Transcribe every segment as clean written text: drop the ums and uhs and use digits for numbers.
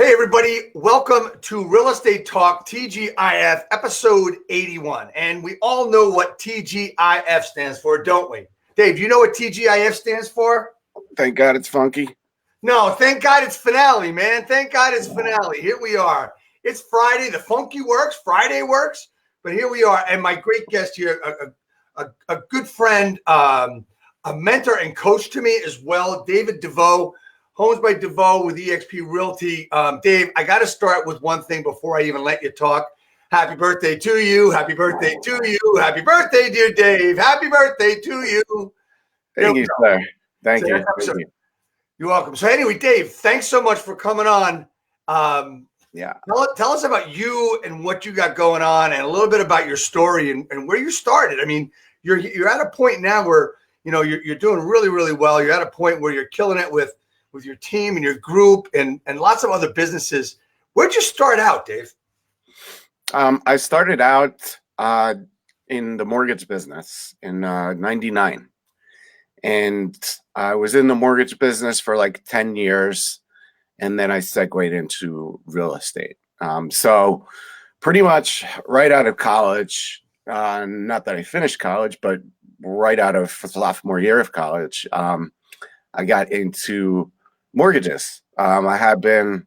Hey, everybody. Welcome to Real Estate Talk TGIF, episode 81. And we all know what TGIF stands for, don't we? Dave, do you know what TGIF stands for? Thank God it's funky. No, thank God it's Fanale, man. Thank God it's Fanale. Here we are. It's Friday. The funky works. Friday works. But here we are. And my great guest here, a good friend, a mentor and coach to me as well, David DeVoe. Homes by DeVoe with eXp Realty. Dave, I got to start with one thing before I even let you talk. Happy birthday to you. Happy birthday to you. Happy birthday, dear Dave. Happy birthday to you. Thank you, sir. Thank you. You're welcome. So anyway, Dave, thanks so much for coming on. Tell us about you and what you got going on and a little bit about your story and where you started. I mean, you're at a point now where, you know, you're doing really, really well. You're at a point where you're killing it with your team and your group and lots of other businesses. Where'd you start out, Dave? I started out in the mortgage business in 99. And I was in the mortgage business for like 10 years. And then I segued into real estate. So pretty much right out of college, not that I finished college, but right out of sophomore year of college, I got into mortgages. I had been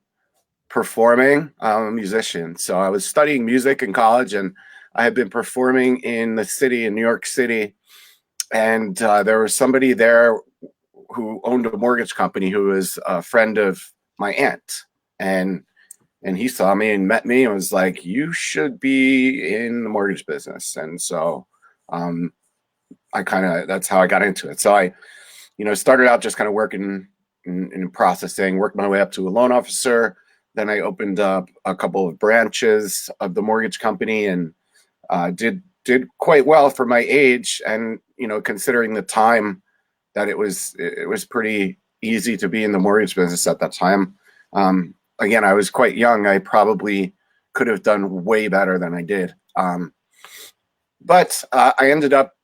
performing. I'm a musician, so I was studying music in college, and I had been performing in the city, in New York City. And there was somebody there who owned a mortgage company who was a friend of my aunt, and he saw me and met me and was like, "You should be in the mortgage business." And so that's how I got into it. So I started out just kind of working in processing, worked my way up to a loan officer. Then I opened up a couple of branches of the mortgage company and did quite well for my age. And, considering the time that it was pretty easy to be in the mortgage business at that time. Again, I was quite young. I probably could have done way better than I did. But I ended up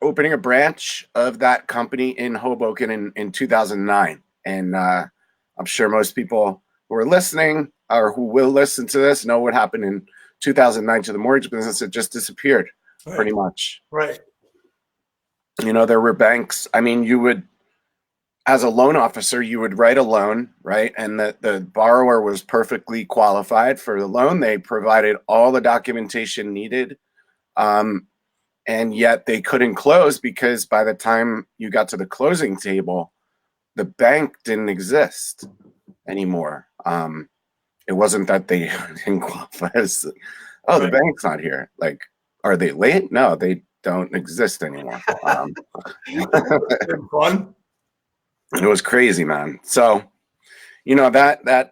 opening a branch of that company in Hoboken in 2009. And I'm sure most people who are listening or who will listen to this know what happened in 2009 to the mortgage business. It just disappeared, pretty much. Right. There were banks. I mean, you would, as a loan officer, you would write a loan, right? And the borrower was perfectly qualified for the loan. They provided all the documentation needed. And yet they couldn't close because by the time you got to the closing table, the bank didn't exist anymore. It wasn't that they didn't qualify. The bank's not here. Like, are they late? No, they don't exist anymore. Fun. It was crazy, man. So, that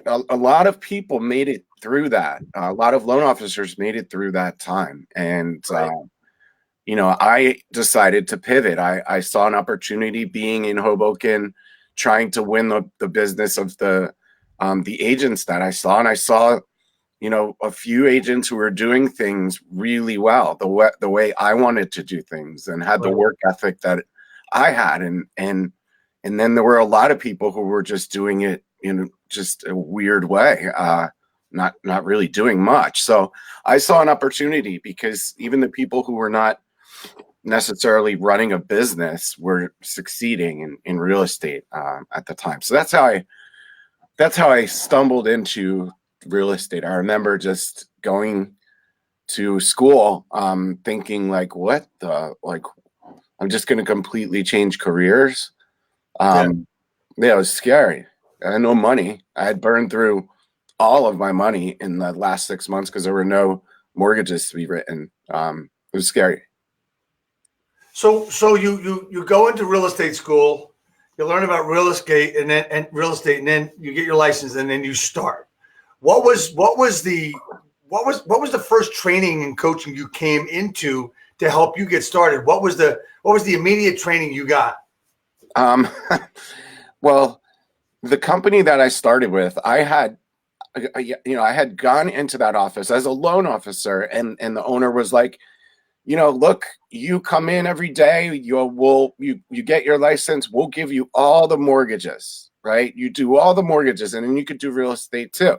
a lot of people made it through that. A lot of loan officers made it through that time. And, I decided to pivot. I saw an opportunity being in Hoboken, trying to win the business of the agents that I saw. And I saw, a few agents who were doing things really well, the way I wanted to do things and had the work ethic that I had. And then there were a lot of people who were just doing it in just a weird way, not really doing much. So I saw an opportunity because even the people who were not necessarily running a business were succeeding in real estate at the time. So that's how I stumbled into real estate. I remember just going to school thinking like, I'm just going to completely change careers. It was scary. I had no money. I had burned through all of my money in the last 6 months because there were no mortgages to be written. It was scary. So you go into real estate school, you learn about real estate and then you get your license and then you start. What was the first training and coaching you came into to help you get started? What was the immediate training you got? Well, the company that I started with, I had gone into that office as a loan officer, and the owner was like, look, you come in every day, you get your license, we'll give you all the mortgages, right? You do all the mortgages, and then you could do real estate too.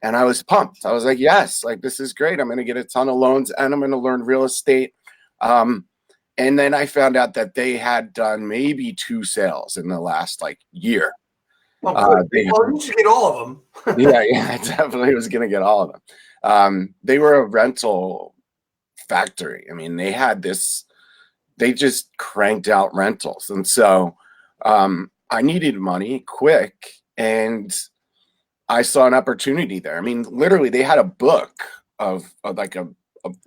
And I was pumped. I was like, yes, like this is great. I'm going to get a ton of loans, and I'm going to learn real estate. And then I found out that they had done maybe 2 sales in the last like year. Oh, good. Well, you should get all of them. Yeah, I definitely was going to get all of them. They were a rental factory. I mean, they just cranked out rentals. And so I needed money quick, and I saw an opportunity there. I mean, literally, they had a book of like a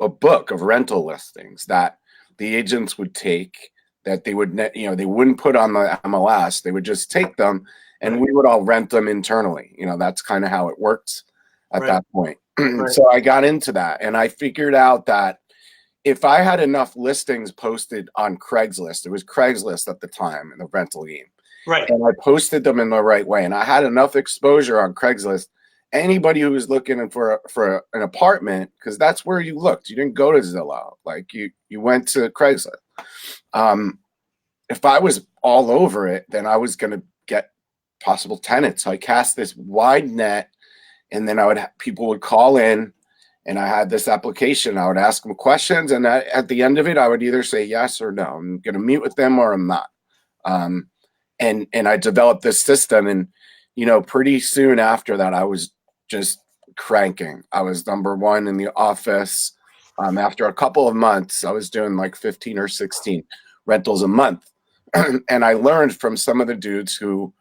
book of rental listings that the agents would take, that they would, they wouldn't put on the MLS. They would just take them, and we would all rent them internally. That's kind of how it worked at that point. So I got into that, and I figured out that if I had enough listings posted on Craigslist, it was Craigslist at the time in the rental game. Right. And I posted them in the right way, and I had enough exposure on Craigslist. Anybody who was looking for an apartment, because that's where you looked. You didn't go to Zillow. Like you went to Craigslist. If I was all over it, then I was going to get possible tenants. So I cast this wide net, and then people would call in, and I had this application. I would ask them questions, and at the end of it, I would either say yes or no. I'm going to meet with them or I'm not. And I developed this system, and pretty soon after that, I was just cranking. I was number one in the office. After a couple of months, I was doing like 15 or 16 rentals a month. And I learned from some of the dudes who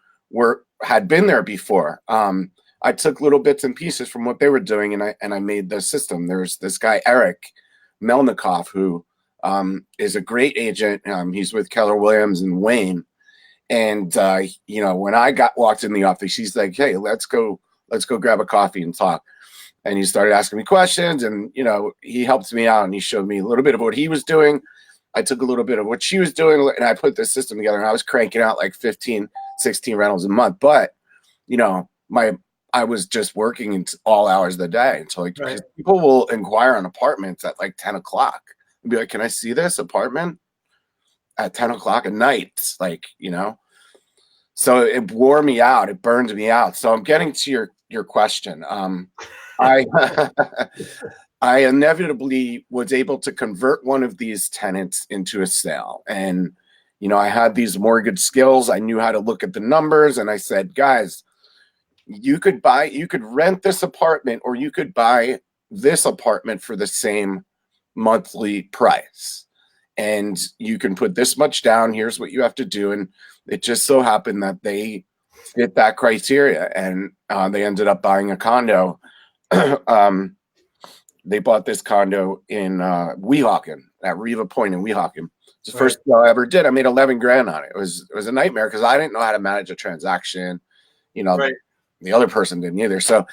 had been there before. I took little bits and pieces from what they were doing, and I made the system. There's this guy, Eric Melnikoff, who is a great agent. He's with Keller Williams and Wayne. And when I walked in the office, he's like, "Hey, let's go grab a coffee and talk." And he started asking me questions, and he helped me out, and he showed me a little bit of what he was doing. I took a little bit of what she was doing, and I put this system together, and I was cranking out like 15, 16 rentals a month. But I was just working in all hours of the day until people will inquire on apartments at like 10 o'clock and be like, "Can I see this apartment?" At 10 o'clock at night, so it wore me out. It burned me out. So I'm getting to your question. I I inevitably was able to convert one of these tenants into a sale. And, I had these mortgage skills. I knew how to look at the numbers. And I said, guys, you could rent this apartment, or you could buy this apartment for the same monthly price. And you can put this much down. Here's what you have to do. And it just so happened that they fit that criteria, and they ended up buying a condo. They bought this condo in Weehawken, at Riva Point in Weehawken. It's the first deal I ever did. I made 11 grand on it. It was a nightmare because I didn't know how to manage a transaction. The other person didn't either. So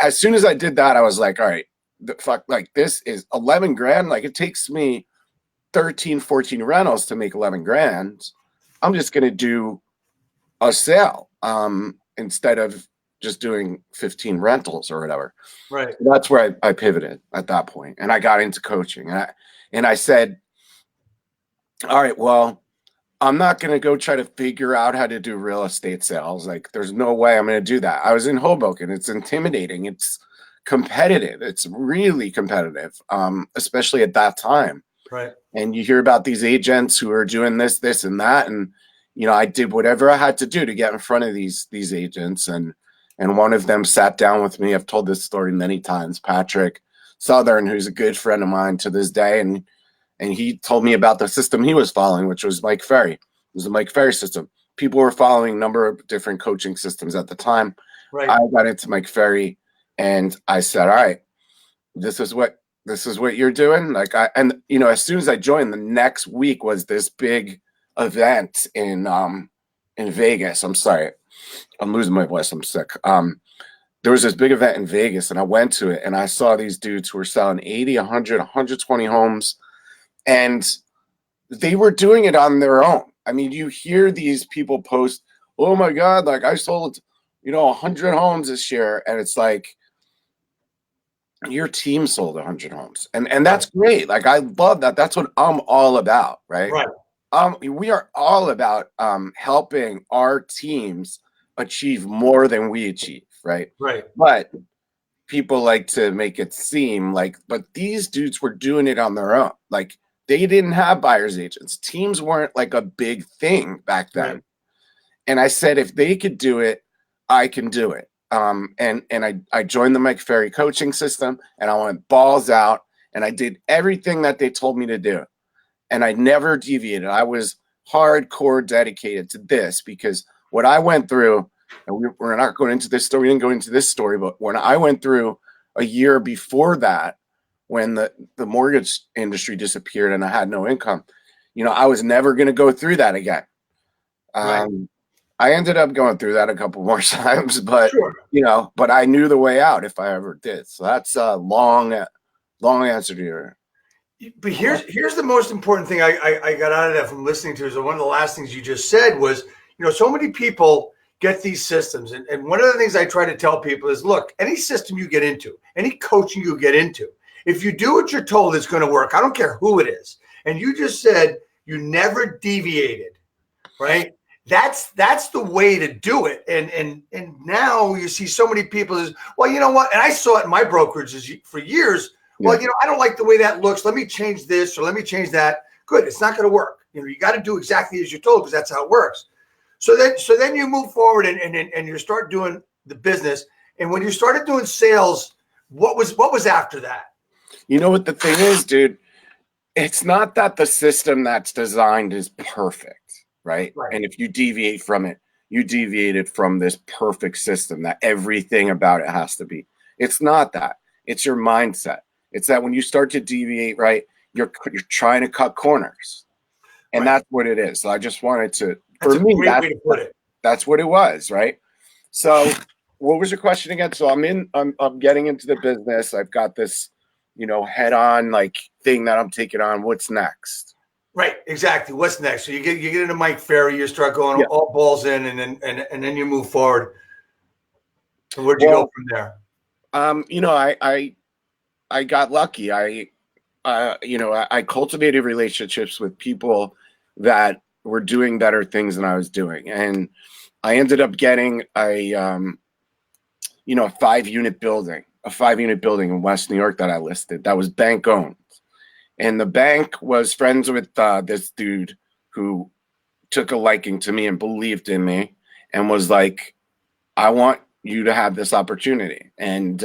as soon as I did that, I was like, all right, this is 11 grand. Like, it takes me 13, 14 rentals to make 11 grand. I'm just going to do a sale instead of just doing 15 rentals or whatever. Right. So that's where I pivoted at that point, and I got into coaching. And I said, all right, well, I'm not going to go try to figure out how to do real estate sales. Like, there's no way I'm going to do that. I was in Hoboken. It's intimidating. It's competitive. It's really competitive, especially at that time. Right. And you hear about these agents who are doing this, and that. And, I did whatever I had to do to get in front of these agents. And one of them sat down with me. I've told this story many times, Patrick Southern, who's a good friend of mine to this day. And he told me about the system he was following, which was Mike Ferry. It was a Mike Ferry system. People were following a number of different coaching systems at the time. Right. I got into Mike Ferry, and I said, all right, this is what you're doing. As soon as I joined, the next week was this big event in Vegas. I'm sorry, I'm losing my voice. I'm sick. There was this big event in Vegas, and I went to it, and I saw these dudes who were selling 80, 100, 120 homes, and they were doing it on their own. I mean, you hear these people post, "Oh my God, like I sold, 100 homes this year," and it's like, your team sold 100 homes, and that's great. Like, I love that. That's what I'm all about, right? Right. We are all about helping our teams achieve more than we achieve, right? Right. But people like to make it seem like, but these dudes were doing it on their own. Like they didn't have buyer's agents. Teams weren't like a big thing back then. Right. And I said, if they could do it, I can do it. And I joined the Mike Ferry coaching system, and I went balls out, and I did everything that they told me to do. And I never deviated. I was hardcore dedicated to this because what I went through, and we're not going into this story, we didn't go into this story, but when I went through a year before that, when the mortgage industry disappeared and I had no income, I was never going to go through that again. Right. I ended up going through that a couple more times, but Sure. but I knew the way out if I ever did. So that's a long answer to your. But here's the most important thing I got out of that from listening to is one of the last things you just said was, so many people get these systems. And one of the things I try to tell people is, look, any system you get into, any coaching you get into, if you do what you're told, it's going to work. I don't care who it is. And you just said you never deviated, right? That's the way to do it. And now you see so many people is, well, you know what? And I saw it in my brokerages for years. Yeah. Well, I don't like the way that looks. Let me change this or let me change that. Good. It's not going to work. You got to do exactly as you're told because that's how it works. So then you move forward and you start doing the business. And when you started doing sales, what was after that? You know what the thing is, dude? It's not that the system that's designed is perfect, right? And if you deviate from it, you deviated from this perfect system that everything about it has to be. It's not that. It's your mindset. It's that when you start to deviate, right, you're trying to cut corners. And that's what it is. So I just wanted to, that's a great way to put it. That's what it was, right? So what was your question again? So I'm getting into the business. I've got this, head on like thing that I'm taking on. What's next? Right, exactly. What's next? So you get into Mike Ferry, you start going all balls in, and then you move forward. And where'd you go from there? I got lucky. I cultivated relationships with people that were doing better things than I was doing, and I ended up getting a 5-unit building in West New York that I listed. That was bank owned. And the bank was friends with this dude who took a liking to me and believed in me and was like, I want you to have this opportunity. And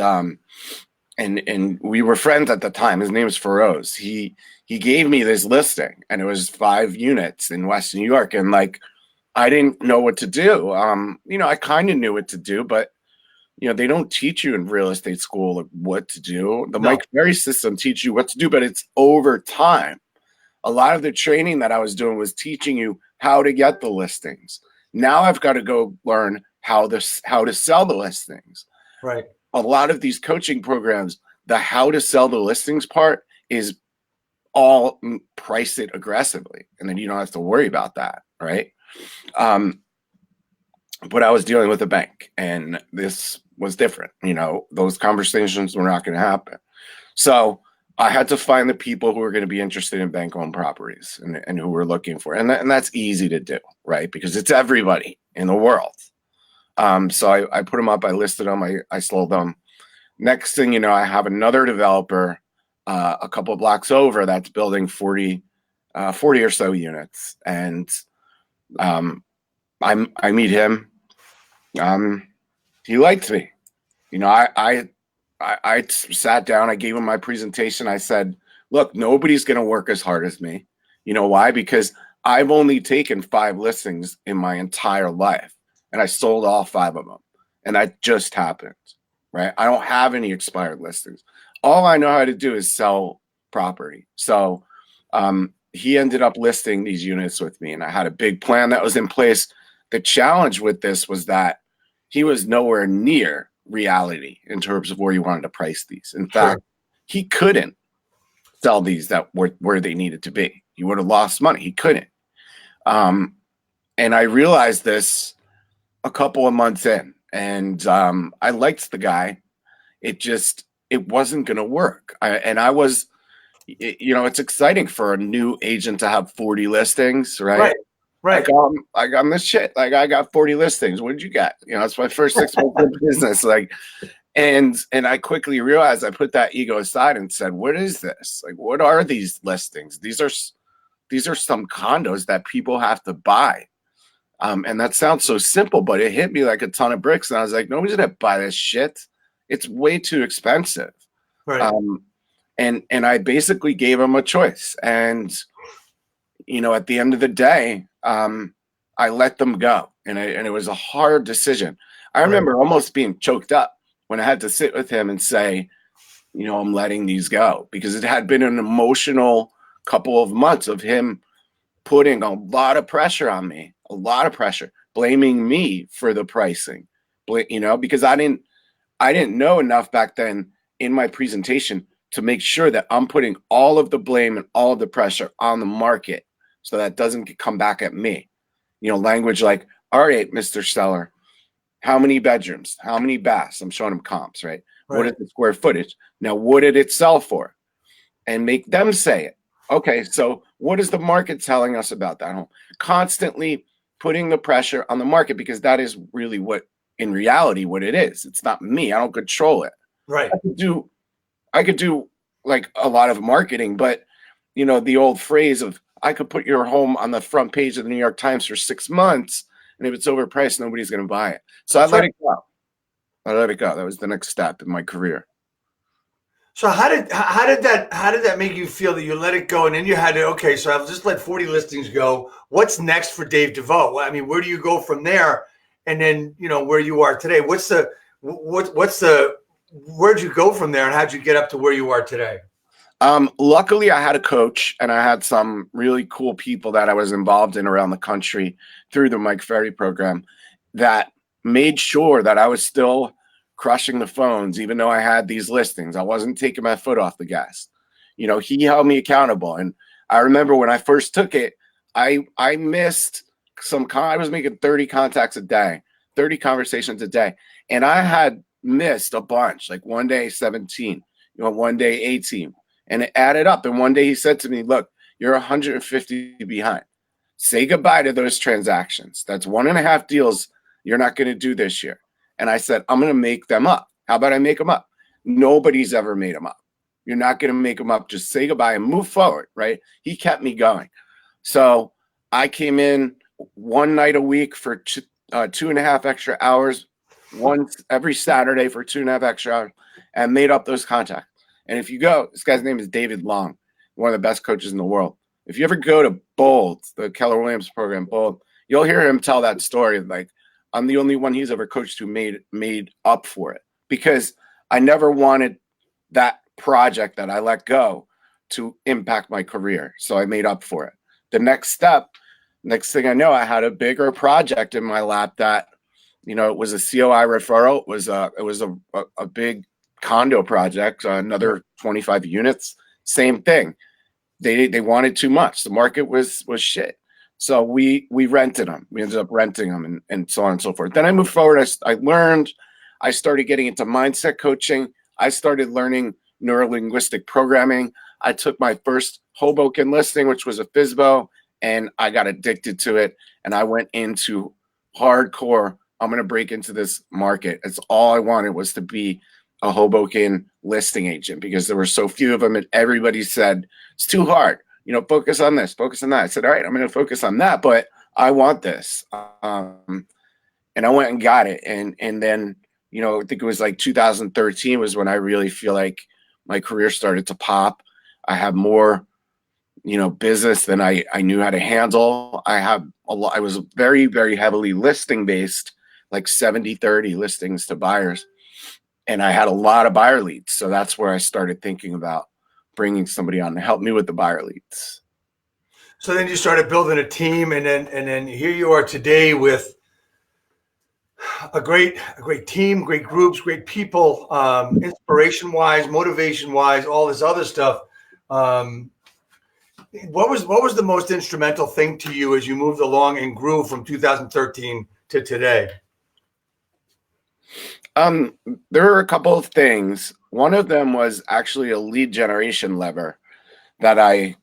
we were friends at the time. His name is Feroz. He gave me this listing and it was 5 units in West New York. And like, I didn't know what to do. I kind of knew what to do, but they don't teach you in real estate school what to do. The Mike Ferry system teaches you what to do, but it's over time. A lot of the training that I was doing was teaching you how to get the listings. Now I've got to go learn how to sell the listings. Right. A lot of these coaching programs, the how to sell the listings part is all price it aggressively. And then you don't have to worry about that. Right. But I was dealing with a bank and this was different. Those conversations were not going to happen. So I had to find the people who were going to be interested in bank-owned properties and who were looking for it. And that's easy to do, right? Because it's everybody in the world. So I put them up, I listed them, I sold them. Next thing you know, I have another developer a couple of blocks over that's building 40 or so units. And I meet him. He liked me. I sat down, I gave him my presentation. I said, look, nobody's going to work as hard as me. You know why? Because I've only taken 5 listings in my entire life and I sold all 5 of them. And that just happened, right? I don't have any expired listings. All I know how to do is sell property. So he ended up listing these units with me and I had a big plan that was in place. The challenge with this was that he was nowhere near reality in terms of where he wanted to price these. In fact, he couldn't sell these that were where they needed to be. He would have lost money. He couldn't. And I realized this a couple of months in, and I liked the guy. It wasn't going to work. It's exciting for a new agent to have 40 listings, right? Right. Like I'm this shit. Like I got 40 listings. What did you get? You know, it's my first 6 months of business. Like, and I quickly realized I put that ego aside and said, what is this? Like, what are these listings? These are some condos that people have to buy. And that sounds so simple, but it hit me like a ton of bricks. And I was like, nobody's gonna buy this shit. It's way too expensive. Right. And I basically gave them a choice. And you know, at the end of the day, I let them go, and it was a hard decision. I remember almost being choked up when I had to sit with him and say, you know, I'm letting these go, because it had been an emotional couple of months of him putting a lot of pressure on me, a lot of pressure, blaming me for the pricing, you know, because I didn't know enough back then in my presentation to make sure that I'm putting all of the blame and all of the pressure on the market so that doesn't come back at me. You know, language like, all right, Mr. Seller, how many bedrooms, how many baths? I'm showing them comps, right? What is the square footage? Now, what did it sell for? And make them say it. Okay, so what is the market telling us about that home? Constantly putting the pressure on the market, because that is really what, in reality, what it is. It's not me. I don't control it. Right. I could do like a lot of marketing, but you know, the old phrase of, I could put your home on the front page of the New York Times for 6 months, and if it's overpriced, nobody's going to buy it. So I let it go. I let it go. That was the next step in my career. So how did that make you feel that you let it go, and then you had to, okay, so I've just let 40 listings go. What's next for Dave DeVoe? I mean, where do you go from there? And then, you know, where you are today, where'd you go from there, and how'd you get up to where you are today? Luckily I had a coach, and I had some really cool people that I was involved in around the country through the Mike Ferry program that made sure that I was still crushing the phones, even though I had these listings. I wasn't taking my foot off the gas. You know, he held me accountable. And I remember when I first took it, I missed I was making 30 contacts a day, 30 conversations a day. And I had missed a bunch, like one day 17, you know, one day 18. And it added up. And one day he said to me, look, you're 150 behind. Say goodbye to those transactions. That's 1.5 deals you're not going to do this year. And I said, I'm going to make them up. How about I make them up? Nobody's ever made them up. You're not going to make them up. Just say goodbye and move forward, right? He kept me going. So I came in one night a week for 2.5 extra hours, once every Saturday for 2.5 extra hours, and made up those contacts. And if you go, this guy's name is David Long, one of the best coaches in the world. If you ever go to Bold, the Keller Williams program, Bold, you'll hear him tell that story. Like, I'm the only one he's ever coached who made up for it, because I never wanted that project that I let go to impact my career. So I made up for it. The next thing I know, I had a bigger project in my lap that, you know, it was a COI referral. It was a big condo project, another 25 units, same thing. They wanted too much. The market was shit. So we rented them. We ended up renting them and so on and so forth. Then I moved forward. I learned, I started getting into mindset coaching. I started learning neuro-linguistic programming. I took my first Hoboken listing, which was a FSBO, and I got addicted to it. And I went into hardcore, I'm going to break into this market. It's all I wanted was to be a Hoboken listing agent, because there were so few of them, and everybody said, it's too hard. You know, focus on this, focus on that. I said, all right, I'm going to focus on that, but I want this. And I went and got it. And then, you know, I think it was like 2013 was when I really feel like my career started to pop. I have more, you know, business than I knew how to handle. I was very, very heavily listing based, like 70-30 listings to buyers. And I had a lot of buyer leads. So that's where I started thinking about bringing somebody on to help me with the buyer leads. So then you started building a team, and then here you are today with a great team, great groups, great people, inspiration wise, motivation wise, all this other stuff. What was the most instrumental thing to you as you moved along and grew from 2013 to today? There are a couple of things. One of them was actually a lead generation lever that I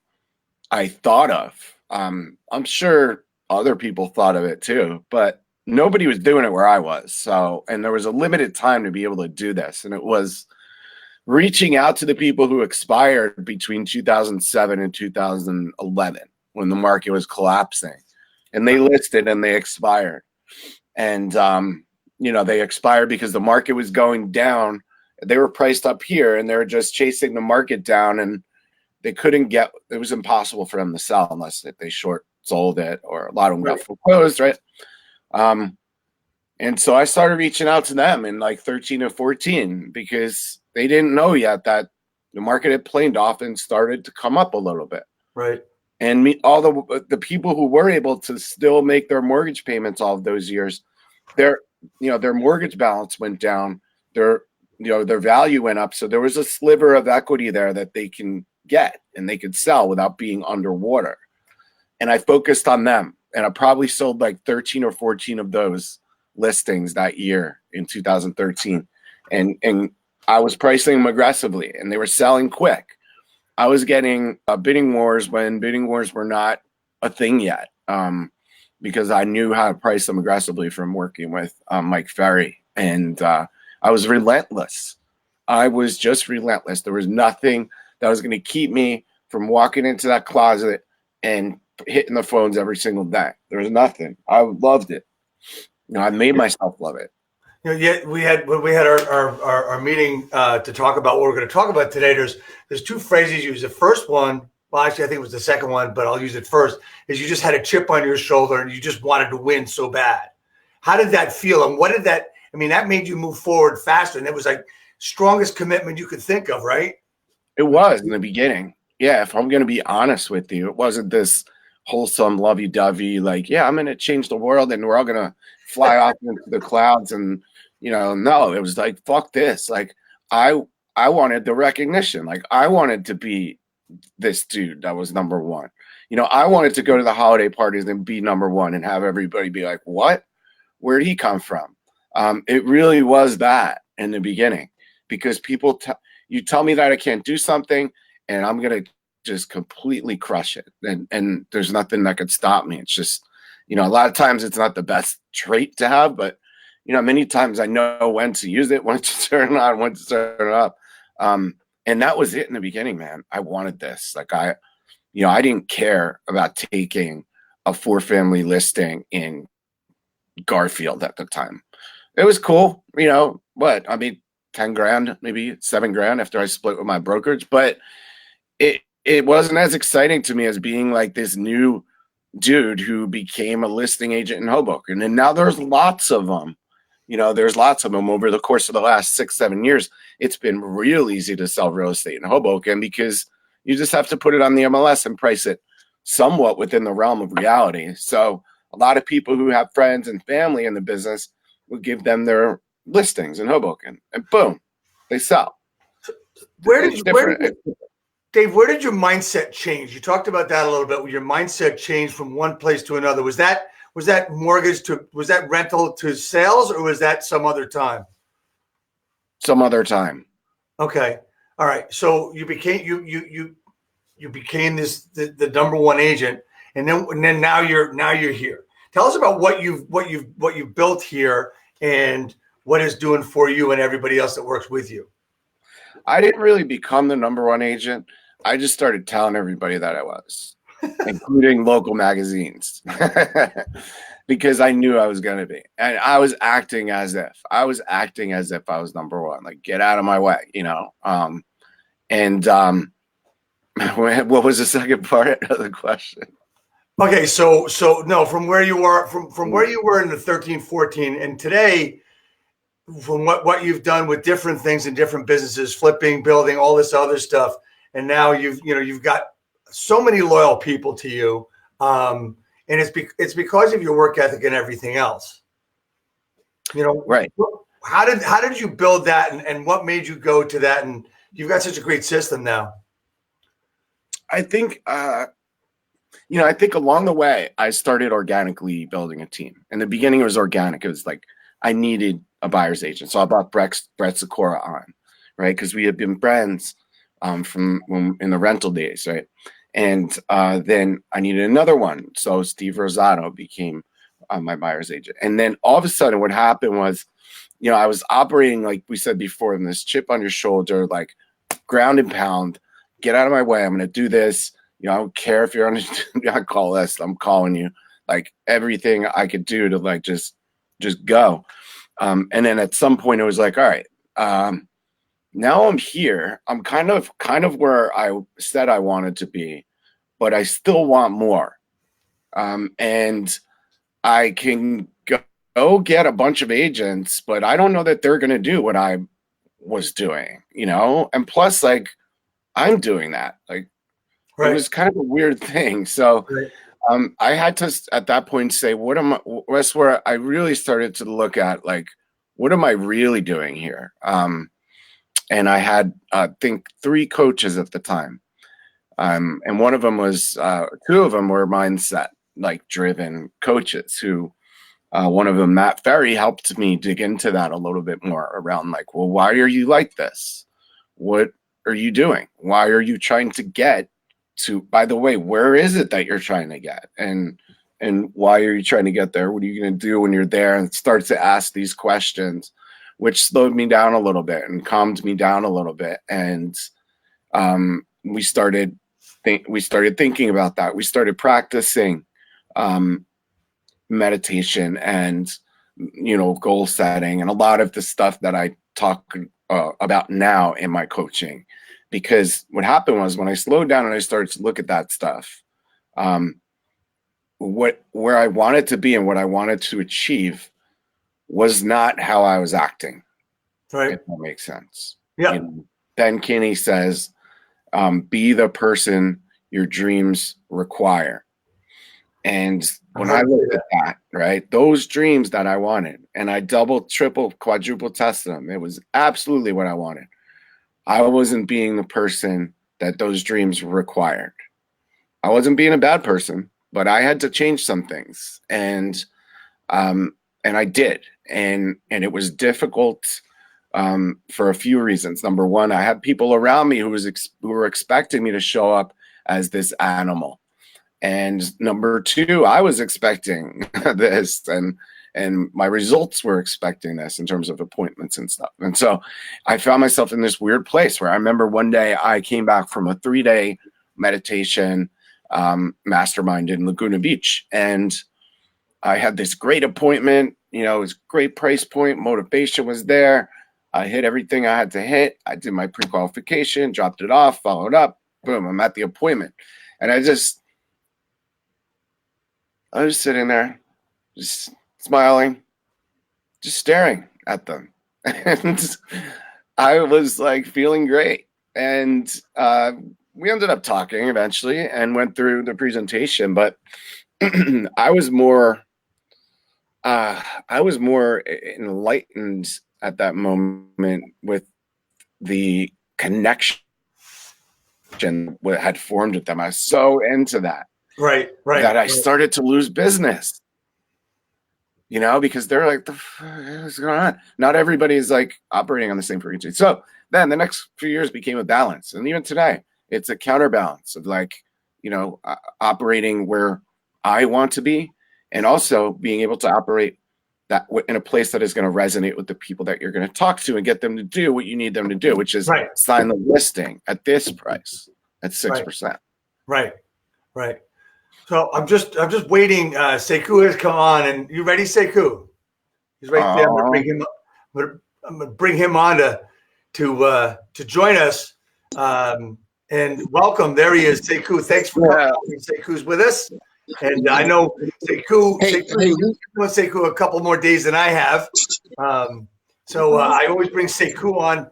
thought of. I'm sure other people thought of it too, but nobody was doing it where I was. So, and there was a limited time to be able to do this. And it was reaching out to the people who expired between 2007 and 2011 when the market was collapsing, and they listed and they expired. And, they expired because the market was going down. They were priced up here and they were just chasing the market down, and they couldn't get, it was impossible for them to sell unless they short sold it, or a lot of them got foreclosed, right? And so I started reaching out to them in like 13 or 14 because they didn't know yet that the market had planed off and started to come up a little bit. Right. And all the people who were able to still make their mortgage payments all of those years, their mortgage balance went down, their value went up. So there was a sliver of equity there that they can get and they could sell without being underwater. And I focused on them, and I probably sold like 13 or 14 of those listings that year in 2013. And I was pricing them aggressively and they were selling quick. I was getting bidding wars when bidding wars were not a thing yet, because I knew how to price them aggressively from working with Mike Ferry. And I was relentless. I was just relentless. There was nothing that was going to keep me from walking into that closet and hitting the phones every single day. There was nothing. I loved it. I made myself love it. Yeah, we had our meeting to talk about what we're going to talk about today. There's two phrases used. The first one, well, actually, I think it was the second one, but I'll use it first, is you just had a chip on your shoulder and you just wanted to win so bad. How did that feel? And what did that, that made you move forward faster. And it was like strongest commitment you could think of, right? It was in the beginning. Yeah, if I'm going to be honest with you, it wasn't this wholesome, lovey-dovey, like, yeah, I'm going to change the world and we're all going to fly off into the clouds. And, no, it was like, fuck this. Like, I wanted the recognition. Like, I wanted to be this dude that was number one. I wanted to go to the holiday parties and be number one and have everybody be like, what? Where'd he come from? It really was that in the beginning, because people, you tell me that I can't do something and I'm going to just completely crush it. And there's nothing that could stop me. It's just, a lot of times it's not the best trait to have, but, many times I know when to use it, when to turn it on, when to turn it up. And that was it in the beginning, man. I wanted this. Like I didn't care about taking a 4-family listing in Garfield at the time. It was cool. 10 grand, maybe 7 grand after I split with my brokerage, but it wasn't as exciting to me as being like this new dude who became a listing agent in Hoboken. And now there's lots of them. There's lots of them over the course of the last 6-7 years. It's been real easy to sell real estate in Hoboken because you just have to put it on the MLS and price it somewhat within the realm of reality. So a lot of people who have friends and family in the business will give them their listings in Hoboken, and boom, they sell. Dave, where did your mindset change? You talked about that a little bit. Your mindset changed from one place to another. Was that mortgage to, was that rental to sales, or was that some other time? Some other time. Okay. All right. So you became you became the number one agent, and then now you're here. Tell us about what you've built here and what it's doing for you and everybody else that works with you. I didn't really become the number one agent. I just started telling everybody that I was, including local magazines, because I knew I was going to be. And I was acting as if I was number one, like, get out of my way, what was the second part of the question? Okay. So no, from where you were, from where you were in the 13, 14 and today, from what you've done with different things in different businesses, flipping, building, all this other stuff. And now you've got so many loyal people to you. And it's because of your work ethic and everything else, right. How did you build that and what made you go to that? And you've got such a great system now. I think, I think along the way, I started organically building a team. In the beginning, it was organic. It was like, I needed a buyer's agent. So I brought Brett Sikora on, right? Because we had been friends from when, in the rental days, right? And then I needed another one. So Steve Rosato became my buyer's agent. And then all of a sudden what happened was, I was operating, like we said before, in this chip on your shoulder, like ground and pound, get out of my way. I'm going to do this. I don't care if you're on a call list. I'm calling you. Like everything I could do to like just go. And then at some point it was like, all right, now I'm here. I'm kind of where I said I wanted to be, but I still want more. And I can go get a bunch of agents, but I don't know that they're going to do what I was doing, and plus like I'm doing that. Like It was kind of a weird thing. So I had to at that point say, that's where I really started to look at like, what am I really doing here? And I had, I think 3 coaches at the time. And one of them was, 2 of them were mindset, like driven coaches who, one of them, Matt Ferry, helped me dig into that a little bit more around like, well, why are you like this? What are you doing? Why are you trying to get to, by the way, where is it that you're trying to get? And why are you trying to get there? What are you going to do when you're there? And start to ask these questions, which slowed me down a little bit and calmed me down a little bit. And we started thinking about that. We started practicing meditation and goal setting and a lot of the stuff that I talk about now in my coaching. Because what happened was when I slowed down and I started to look at that stuff, where I wanted to be and what I wanted to achieve was not how I was acting. Right. If that makes sense. Yeah. Ben Kinney says, be the person your dreams require. And when I looked at that, right, those dreams that I wanted, and I double, triple, quadruple tested them, it was absolutely what I wanted. I wasn't being the person that those dreams required. I wasn't being a bad person, but I had to change some things, and I did, and it was difficult for a few reasons. Number one, I had people around me who were expecting me to show up as this animal, and number two, I was expecting this, and my results were expecting this in terms of appointments and stuff. And so I found myself in this weird place where I remember one day I came back from a 3-day meditation mastermind in Laguna Beach. And I had this great appointment, it was great price point, motivation was there. I hit everything I had to hit. I did my pre-qualification, dropped it off, followed up, boom, I'm at the appointment. And I was sitting there, just smiling, just staring at them. And I was like feeling great. And we ended up talking eventually and went through the presentation, but I was more enlightened at that moment with the connection that had formed with them. I was so into that. Right. That I started to lose business. Because they're like, what's going on? Not everybody is like operating on the same frequency. So then the next few years became a balance. And even today, it's a counterbalance of like, operating where I want to be and also being able to operate that in a place that is going to resonate with the people that you're going to talk to and get them to do what you need them to do, which is sign the listing at this price at 6%. Right. So I'm just waiting. Sekou has come on, and you ready, Sekou? He's right there. I'm gonna bring him on to join us. And welcome. There he is, Sekou. Thanks for coming. Sekou's with us, and I know Sekou. Sekou a couple more days than I have. So I always bring Sekou on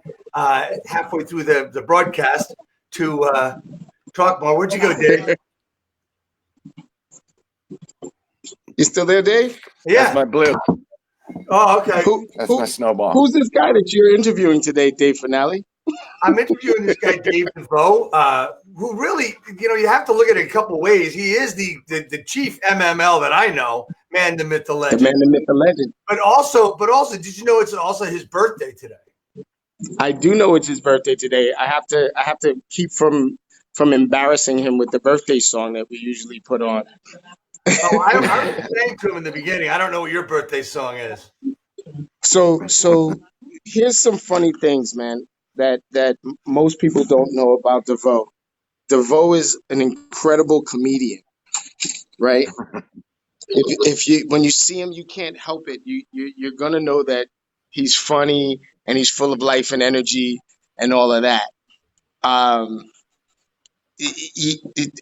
halfway through the broadcast to talk more. Where'd you go, Dave? You still there, Dave? Yeah. That's my blue. Oh, okay. That's my snowball. Who's this guy that you're interviewing today, Dave Fanale? I'm interviewing this guy, Dave DeVoe, who really, you have to look at it a couple ways. He is the chief MML that I know, man, the myth, the legend. The man, the myth, the legend. But also, did you know it's also his birthday today? I do know it's his birthday today. I have to keep from from embarrassing him with the birthday song that we usually put on. Oh, I was saying to him in the beginning, I don't know what your birthday song is. So here's some funny things, man, that most people don't know about DeVoe. DeVoe is an incredible comedian, right? If you when you see him, you can't help it. You're gonna know that he's funny and he's full of life and energy and all of that. Um,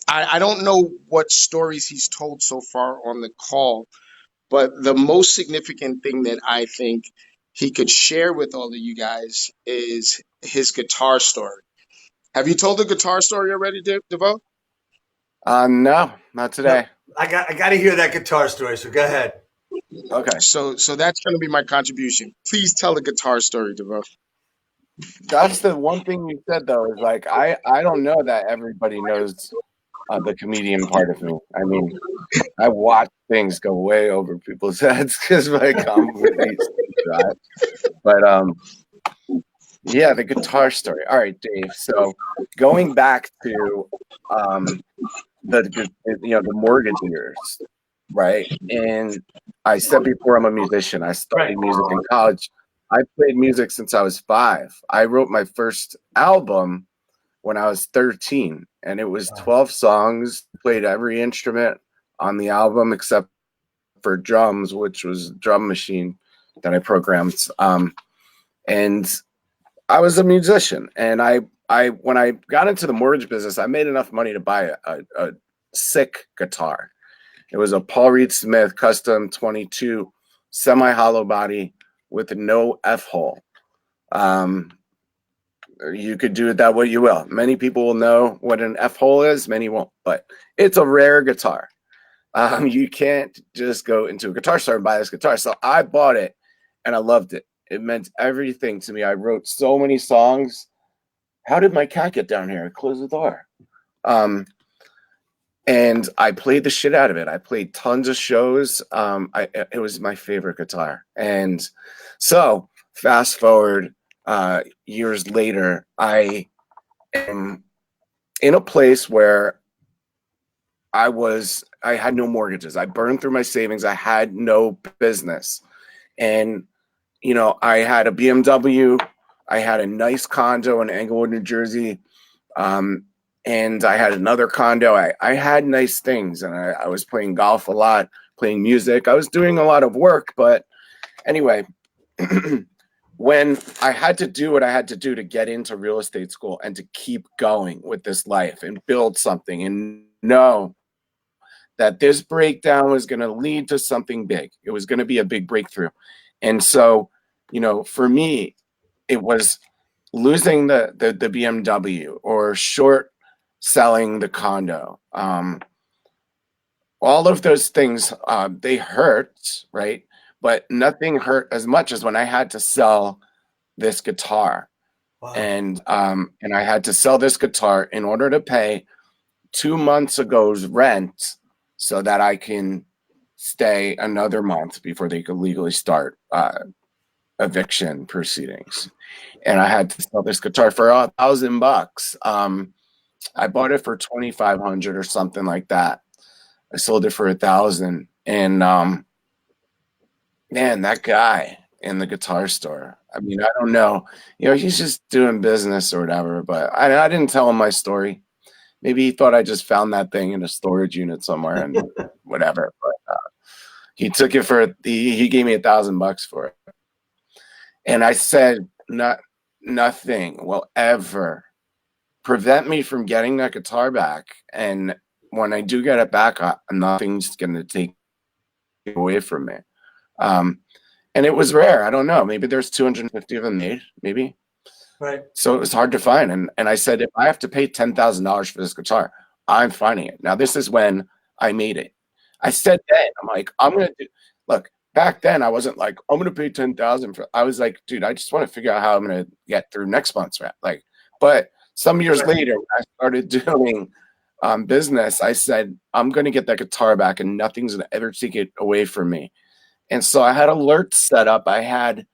I don't know what stories he's told so far on the call, but the most significant thing that I think he could share with all of you guys is his guitar story. Have you told the guitar story already, DeVoe? No, not today. I got to hear that guitar story. So go ahead. Okay. So that's going to be my contribution. Please tell the guitar story, DeVoe. That's the one thing you said though, is like I don't know that everybody knows the comedian part of me. I mean, I watch things go way over people's heads because my comedy, right? But yeah, the guitar story. All right, Dave. So going back to the mortgage years, right? And I said before, I'm a musician. I studied music in college. I played music since I was 5. I wrote my first album when I was 13, and it was 12 songs. Played every instrument on the album except for drums, which was a drum machine that I programmed. And I was a musician, and I when I got into the mortgage business, I made enough money to buy a sick guitar. It was a Paul Reed Smith custom 22 semi-hollow body with no F-hole. You could do it that way you will. Many people will know what an F-hole is, many won't, but it's a rare guitar. You can't just go into a guitar store and buy this guitar. So I bought it, and I loved it. It meant everything to me. I wrote so many songs. How did my cat get down here? Close the door. And I played the shit out of it. I played tons of shows. It was my favorite guitar. And so fast forward years later, I am in a place where I had no mortgages. I burned through my savings. I had no business. And, I had a BMW. I had a nice condo in Englewood, New Jersey. And I had another condo. I had nice things, and I was playing golf a lot, playing music. I was doing a lot of work, but anyway, when I had to do what I had to do to get into real estate school and to keep going with this life and build something and know that this breakdown was going to lead to something big. It was going to be a big breakthrough. And so, for me, it was losing the BMW or short selling the condo. All of those things, they hurt, right? But nothing hurt as much as when I had to sell this guitar. Wow. And I had to sell this guitar in order to pay 2 months ago's rent so that I can stay another month before they could legally start eviction proceedings. And I had to sell this guitar for $1,000. I bought it for $2,500 or something like that. I sold it for $1,000. And man, that guy in the guitar store, I mean, I don't know, he's just doing business or whatever, but I didn't tell him my story. Maybe he thought I just found that thing in a storage unit somewhere and whatever. But he took it he gave me $1,000 for it. And I said, nothing will ever prevent me from getting that guitar back. And when I do get it back, nothing's going to take it away from me. And it was rare. I don't know. Maybe there's 250 of them made, maybe. Right. So it was hard to find. And I said, if I have to pay $10,000 for this guitar, I'm finding it. Now, this is when I made it. I said then, I'm like, I'm going to look, back then I wasn't like, I'm going to pay $10,000 for, I was like, dude, I just want to figure out how I'm going to get through next month's rent. But some years later, when I started doing business, I said, I'm going to get that guitar back and nothing's going to ever take it away from me. And so I had alerts set up. I had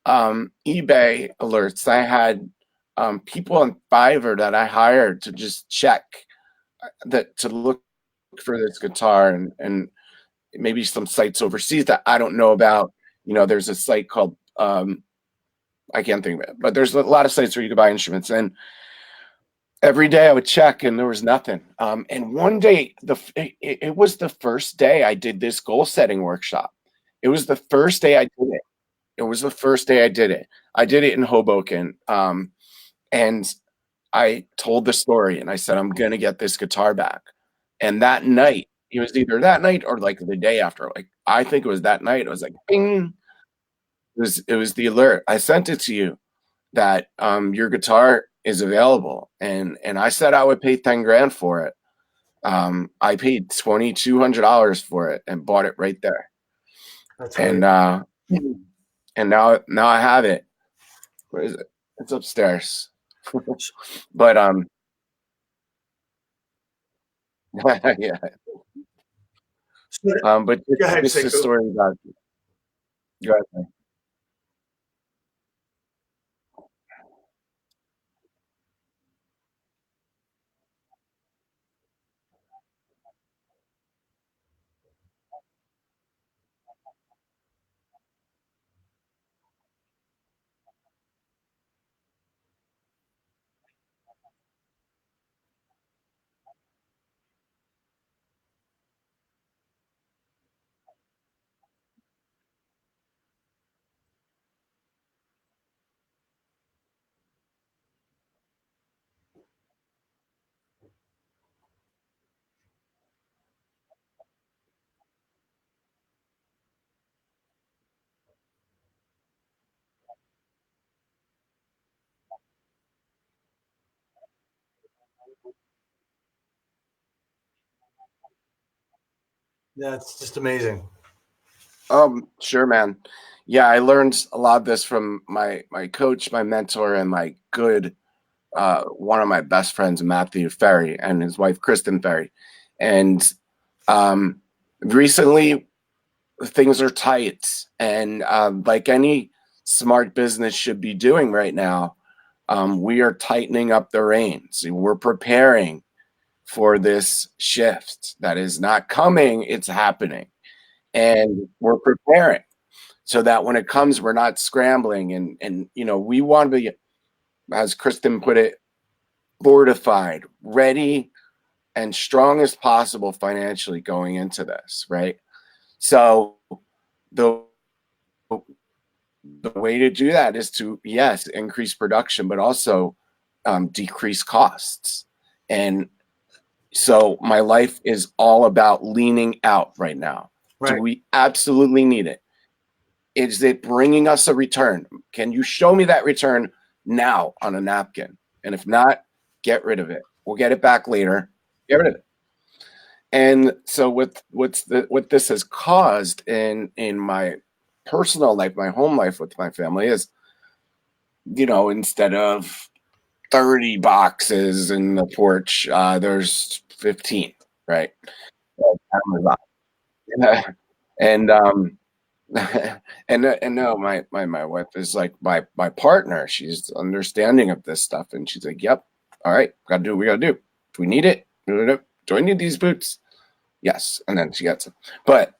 eBay alerts. I had people on Fiverr that I hired to just check to look for this guitar, and maybe some sites overseas that I don't know about. There's a site called I can't think of it, but there's a lot of sites where you can buy instruments, and every day I would check and there was nothing. And one day, it was the first day I did this goal setting workshop. It was the first day I did it. It was the first day I did it. I did it in Hoboken. And I told the story and I said, I'm going to get this guitar back. And that night, it was either that night or like the day after. Like, I think it was that night. It was like, bing. It was the alert. I sent it to you that your guitar is available. And I said I would pay 10 grand for it. I paid $2,200 for it and bought it right there. That's And now I have it. Where is it? It's upstairs. But yeah. But Go ahead, this is a Sekou. story about. Go ahead. Yeah, it's just amazing. Sure, man. Yeah, I learned a lot of this from my coach, my mentor, and my good one of my best friends, Matthew Ferry, and his wife Kristen Ferry. And recently, things are tight, and like any smart business should be doing right now, we are tightening up the reins. We're preparing for this shift that is not coming; it's happening, and we're preparing so that when it comes, we're not scrambling. And we want to be, as Kristen put it, fortified, ready, and strong as possible financially going into this, right? So the way to do that is to, yes, increase production, but also decrease costs. And so my life is all about leaning out right now. Right. Do we absolutely need it? Is it bringing us a return? Can you show me that return now on a napkin? And if not, get rid of it. We'll get it back later. Get rid of it. And so what this has caused in my personal life, my home life with my family is, instead of 30 boxes in the porch, there's 15, right? And and no, my wife is like my partner. She's understanding of this stuff, and she's like, "Yep, all right, gotta do what we gotta do. Do we need it? Do I need these boots? Yes." And then she gets them. But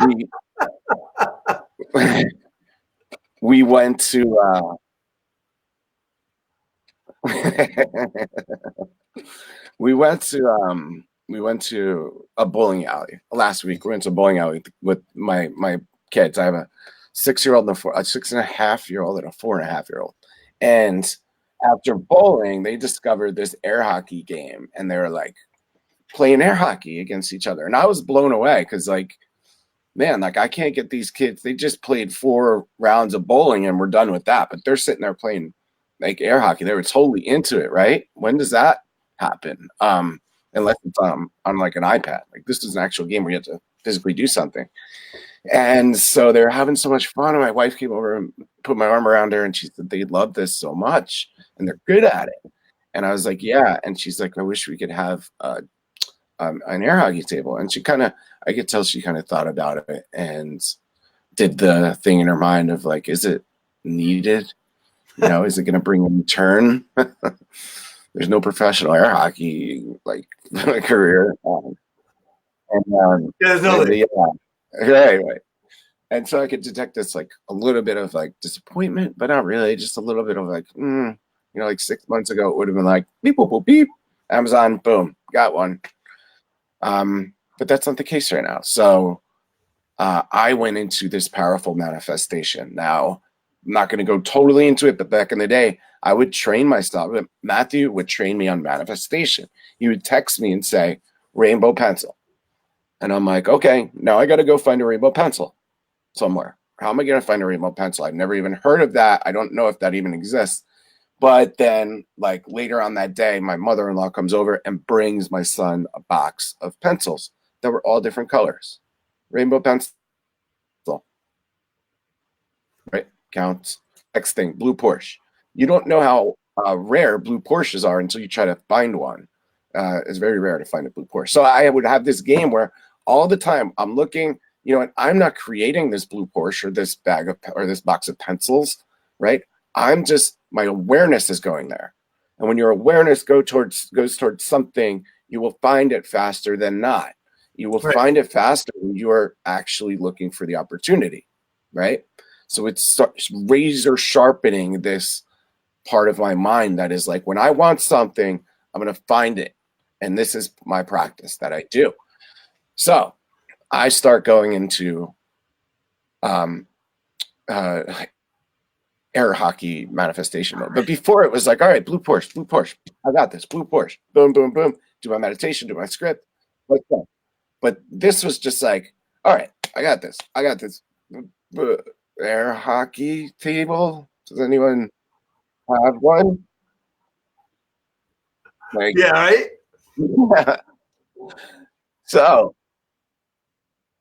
we we went to we went to a bowling alley last week. We went to a bowling alley with my kids. I have a 6-year-old and a 6.5-year-old and a 4.5-year-old. And after bowling, they discovered this air hockey game, and they were like playing air hockey against each other. And I was blown away because, like, man, like I can't get these kids. They just played 4 rounds of bowling and we're done with that. But they're sitting there playing like air hockey. They were totally into it, right? When does that happen? Unless it's on like an iPad. Like, this is an actual game where you have to physically do something. And so they're having so much fun. And my wife came over and put my arm around her, and she said they love this so much and they're good at it. And I was like, yeah. And she's like, I wish we could have an air hockey table. And I could tell she kind of thought about it and did the thing in her mind of like, is it needed? You know, is it going to bring a return? There's no professional air hockey like career. There's no. Yeah, right. And so I could detect this like a little bit of like disappointment, but not really. Just a little bit of like, you know, like 6 months ago, it would have been like beep, boop, boop, beep. Amazon, boom, got one. But that's not the case right now. So I went into this powerful manifestation. Now, I'm not going to go totally into it, but back in the day, I would train myself. Matthew would train me on manifestation. He would text me and say, rainbow pencil. And I'm like, okay, now I got to go find a rainbow pencil somewhere. How am I going to find a rainbow pencil? I've never even heard of that. I don't know if that even exists. But then, like later on that day, my mother-in-law comes over and brings my son a box of pencils that were all different colors. Rainbow pencil, right? Counts. Next thing, blue Porsche. You don't know how rare blue Porsches are until you try to find one. It's very rare to find a blue Porsche. So I would have this game where all the time I'm looking, you know, and I'm not creating this blue Porsche or this bag of or this box of pencils, right? I'm just my awareness is going there. And when your awareness goes towards something, you will find it faster than not. You will find it faster when you are actually looking for the opportunity, right? So it's razor sharpening this part of my mind that is like, when I want something, I'm going to find it. And this is my practice that I do. So I start going into um, uh, air hockey manifestation mode. But before it was like, all right, blue Porsche. I got this, blue Porsche. Boom, boom, boom. Do my meditation, do my script. Like that. But this was just like, all right, I got this. Air hockey table. Does anyone have one? Like, Yeah, right. So,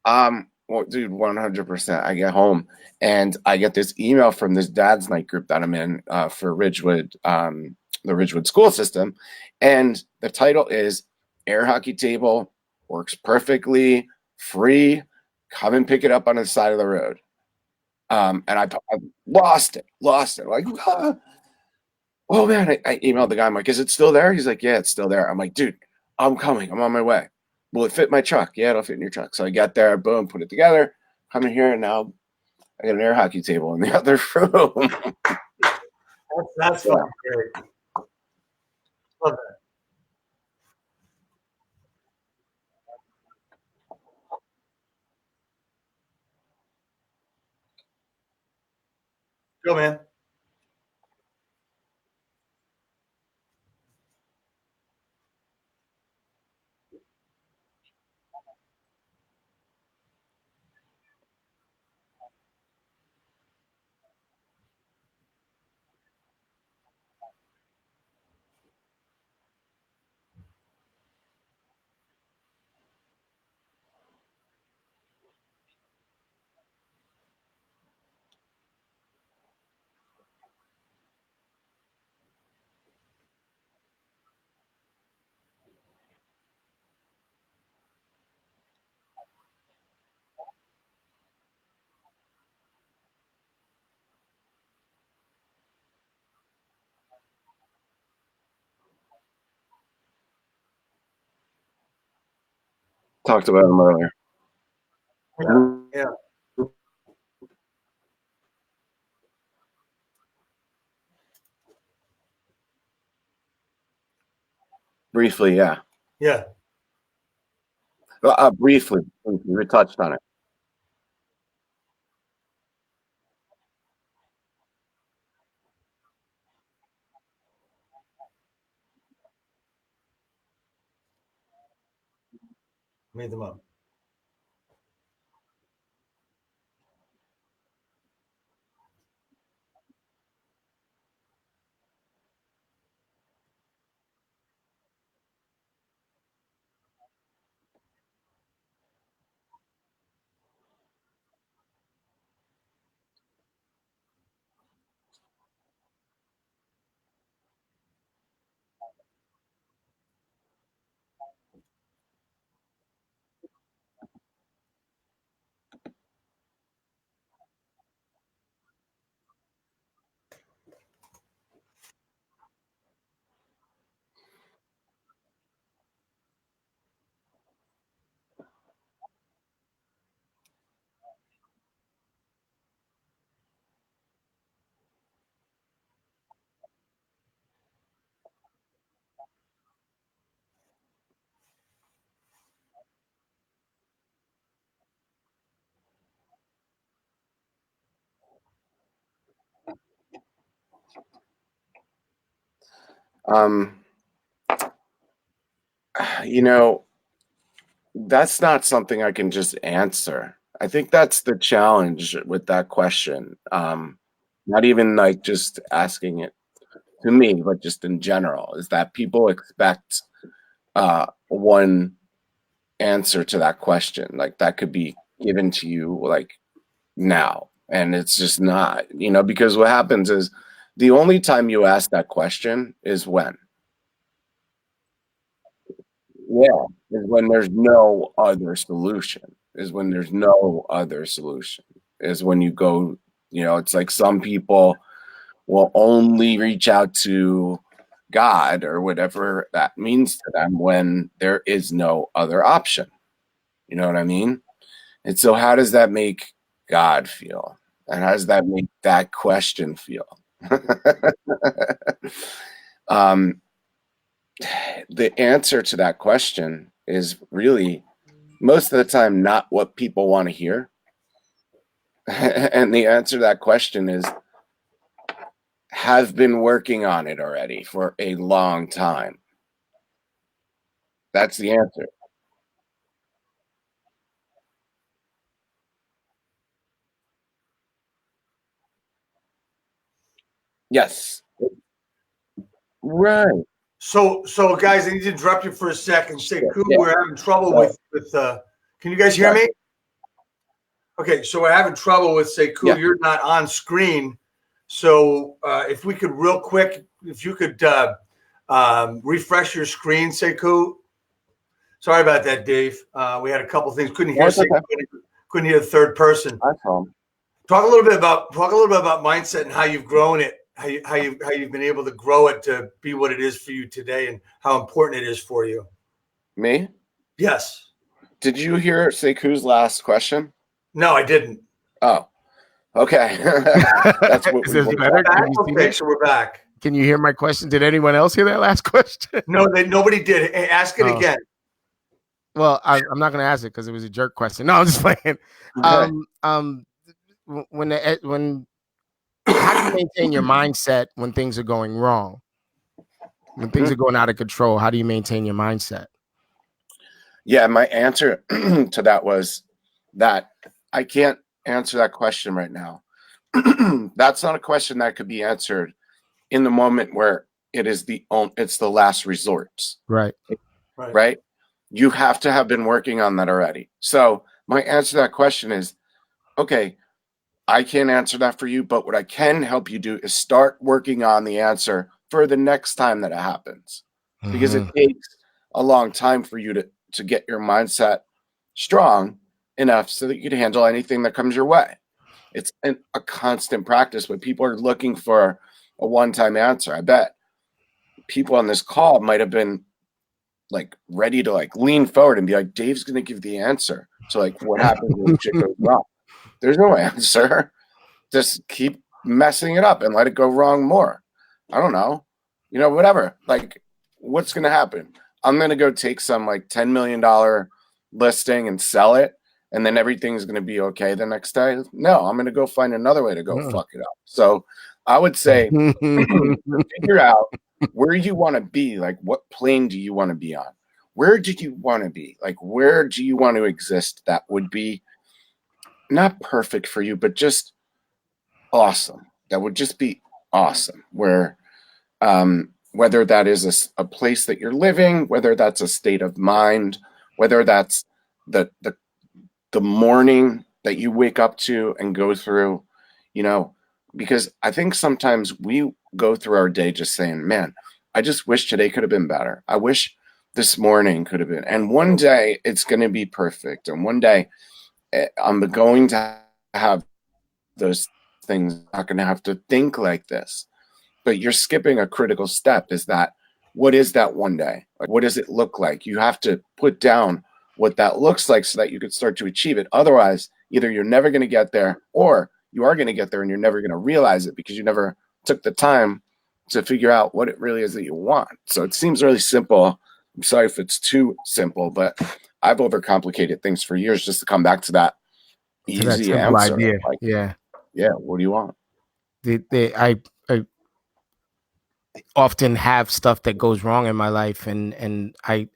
well, dude, 100%. I get home and I get this email from this dad's night group that I'm in for Ridgewood, the Ridgewood school system. And the title is Air Hockey Table Works Perfectly, Free. Come and pick it up on the side of the road. And I lost it. Like, oh man, I emailed the guy. I'm like, is it still there? He's like, yeah, it's still there. I'm like, dude, I'm coming. I'm on my way. Will it fit my truck? Yeah, it'll fit in your truck. So I got there, boom, put it together, come in here, and now I got an air hockey table in the other room. That's Yeah. fucking great. Love that. Go, man. Talked about them earlier. Yeah. Briefly, yeah. Yeah. Briefly, we touched on it. Made them up. You know, that's not something I can just answer. I think that's the challenge with that question. Not even like just asking it to me, but just in general, is that people expect one answer to that question. Like that could be given to you like now, and it's just not, because what happens is the only time you ask that question is when? Yeah, is when there's no other solution. Is when there's no other solution. Is when you go, it's like some people will only reach out to God or whatever that means to them when there is no other option. You know what I mean? And so how does that make God feel? And how does that make that question feel? The answer to that question is really most of the time not what people want to hear. And the answer to that question is have been working on it already for a long time. That's the answer. Yes. Right. So guys, I need to interrupt you for a second. Say, Yeah. we're having trouble with can you guys hear me? Okay, so we're having trouble with Sekou. Yeah. You're not on screen. So if we could real quick, if you could refresh your screen, Sekou. Sorry about that, Dave. We had a couple things. Couldn't hear Sekou, couldn't hear the third person. Talk a little bit about mindset and how you've grown it, how you've been able to grow it to be what it is for you today, and how important it is for you. Me? Yes. Did you hear Sekou's last question? No, I didn't. Oh, okay. That's what Is this better? Okay, so we're back. Can you hear my question? Did anyone else hear that last question? No, nobody did. Hey, ask it again. Well, I'm not going to ask it because it was a jerk question. No, I'm just playing. Okay. How do you maintain your mindset when things are going wrong? When things are going out of control, how do you maintain your mindset? Yeah, my answer to that was that I can't answer that question right now. That's not a question that could be answered in the moment where it's the last resort. Right. Right. You have to have been working on that already. So my answer to that question is, okay, I can't answer that for you, but what I can help you do is start working on the answer for the next time that it happens. Because it takes a long time for you to get your mindset strong enough so that you can handle anything that comes your way. It's a constant practice, but people are looking for a one-time answer. I bet people on this call might have been like ready to like lean forward and be like, Dave's going to give the answer. So like what happens when shit goes wrong? There's no answer. Just keep messing it up and let it go wrong more. I don't know. Whatever. Like what's going to happen? I'm going to go take some like $10 million listing and sell it. And then everything's going to be okay the next day. No, I'm going to go find another way to go fuck it up. So I would say figure out where you want to be. Like what plane do you want to be on? Where do you want to be? Like where do you want to exist that would be not perfect for you, but just awesome. That would just be awesome. Where whether that is a place that you're living, whether that's a state of mind, whether that's the morning that you wake up to and go through, because I think sometimes we go through our day just saying, man, I just wish today could have been better. I wish this morning could have been. And one day it's going to be perfect. And one day I'm going to have those things. I'm not going to have to think like this. But you're skipping a critical step. Is that what is that one day? Like, what does it look like? You have to put down what that looks like so that you could start to achieve it. Otherwise, either you're never going to get there or you are going to get there and you're never going to realize it because you never took the time to figure out what it really is that you want. So it seems really simple. I'm sorry if it's too simple, but I've overcomplicated things for years just to come back to that easy answer. Idea. Like, yeah. What do you want? often have stuff that goes wrong in my life, and I